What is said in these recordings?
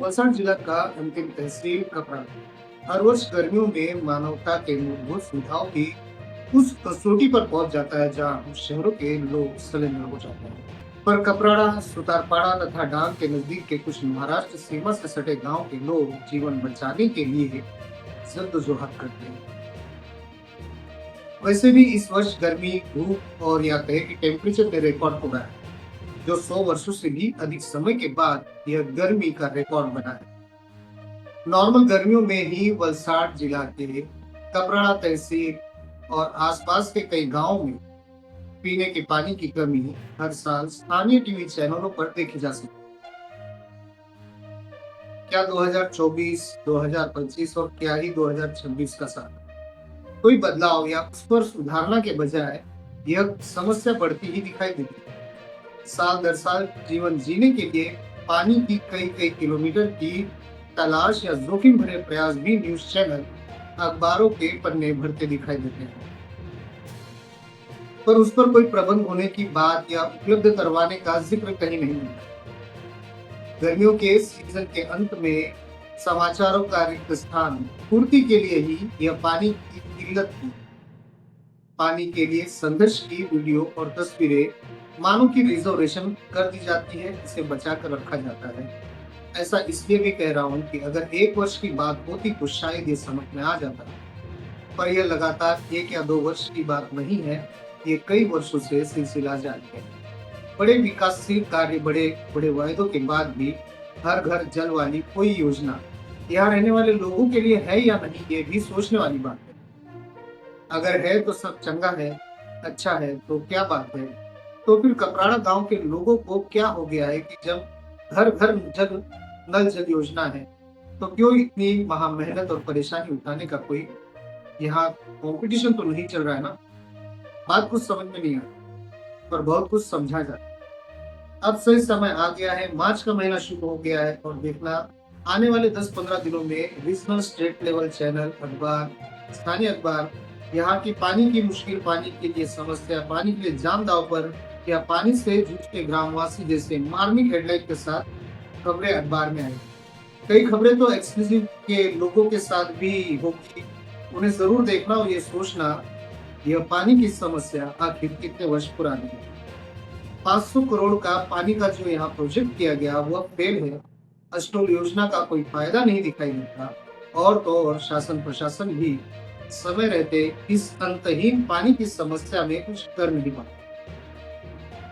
वलसाड जिला का अंतिम तहसील कपड़ा हर वर्ष गर्मियों में मानवता के मूलभूत सुविधाओं की उस कसौटी पर पहुंच जाता है जहां शहरों के लोग संलग्न हो जाते हैं। पर कपराड़ा, सुतारपाड़ा तथा डांग के नजदीक के कुछ महाराष्ट्र सीमा से सटे गांव के लोग जीवन बचाने के लिए जद्दोजहद करते हैं। वैसे भी इस वर्ष गर्मी, धूप और या कहे कि टेम्परेचर ने रिकॉर्ड तोड़ा है, जो 100 वर्षों से भी अधिक समय के बाद यह गर्मी का रिकॉर्ड बना है। नॉर्मल गर्मियों में ही वलसाड जिला के कपराड़ा तहसील और आसपास के कई गांवों में पीने के पानी की कमी हर साल स्थानीय टीवी चैनलों पर देखी जा सकती है। क्या 2024, 2025 और क्या ही 2026 का साल कोई बदलाव या उस पर सुधारना के बजाय यह समस्या बढ़ती ही दिखाई देती है। साल दर साल जीवन जीने के लिए पानी की कई कई किलोमीटर की तलाश या जोखिम भरे प्रयास भी न्यूज चैनल, अखबारों के पन्ने भरते दिखाई देते हैं, पर उस पर कोई प्रबंध होने की बात या उपलब्ध करवाने का जिक्र कहीं नहीं मिलता। गर्मियों के सीजन के अंत में समाचारों का रिक्त स्थान पूर्ति के लिए ही यह पानी की किल्लत की, पानी के लिए संघर्ष की वीडियो और तस्वीरें मानो की रिजर्वेशन कर दी जाती है, इसे बचा कर रखा जाता है। ऐसा इसलिए भी कह रहा हूँ कि अगर एक वर्ष की बात होती तो शायद ये समझ में आ जाता, पर यह लगातार 1 या 2 वर्ष की बात नहीं है, ये कई वर्षों से सिलसिला जारी है। बड़े विकासशील कार्य, बड़े बड़े वायदों के बाद भी हर घर जल वाली कोई योजना यहाँ रहने वाले लोगों के लिए है या नहीं, ये भी सोचने वाली बात है। अगर है तो सब चंगा है, अच्छा है तो क्या बात है। तो फिर कपराड़ा गांव के लोगों को क्या हो गया है कि जब घर घर जल नल जल योजना है, तो क्यों इतनी महा मेहनत और परेशानी उठाने का कोई यहाँ कंपटीशन तो नहीं चल रहा है ना। बात कुछ समझ में नहीं आता, पर बहुत कुछ समझा जाता है। अब सही समय आ गया है, मार्च का महीना शुरू हो गया है और देखना आने वाले 10-15 दिनों में रीजनल स्टेट लेवल चैनल, अखबार, स्थानीय अखबार यहाँ की पानी की मुश्किल, पानी के लिए समस्या, पानी के लिए जान दाव पर या पानी से जूझते ग्रामवासी जैसे मार्मिक हेडलाइन के साथ खबरें अखबार में आई। कई खबरें तो एक्सक्लूसिव के लोगों के साथ भी होगी, उन्हें जरूर देखना और ये सोचना यह पानी की समस्या आखिर कितने वर्ष पुरानी है। 500 करोड़ का पानी का जो यहाँ प्रोजेक्ट किया गया वह फेल है। अष्टोल योजना का कोई फायदा नहीं दिखाई देता, और तो और शासन प्रशासन भी समय रहते इस अंतहीन पानी की समस्या में कुछ कर नहीं पाता।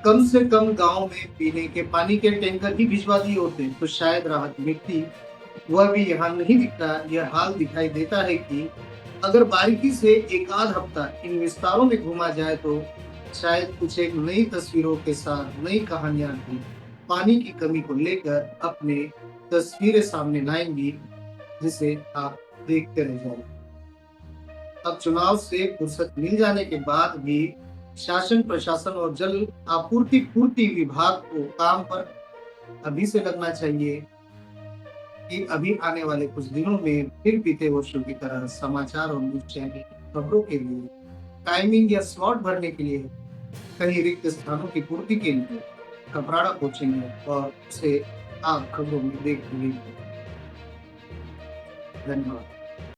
कम से कम गांव में पीने के पानी के टैंकर भी भिजवा दिए होते तो शायद राहत मिलती, वह भी यहाँ नहीं दिखता। यह हाल दिखाई देता है कि अगर बारीकी से एक आध हफ्ता इन विस्तारों में घूमा जाए तो शायद कुछ एक नई तस्वीरों के साथ नई कहानियां भी पानी की कमी को लेकर अपने तस्वीरें सामने लाएंगी, जिसे आप देखते रह जाओगे। अब चुनाव से फुर्सत मिल जाने के बाद भी शासन प्रशासन और जल आपूर्ति पूर्ति विभाग को काम पर अभी से लगना चाहिए कि अभी आने वाले कुछ दिनों में फिर बीते वर्षों की तरह समाचार और न्यूज चैनल खबरों के लिए टाइमिंग या स्लॉट भरने के लिए कहीं रिक्त स्थानों की पूर्ति के लिए कपराड़ा पहुंचेंगे और उसे आप खबरों में देख लेंगे। धन्यवाद।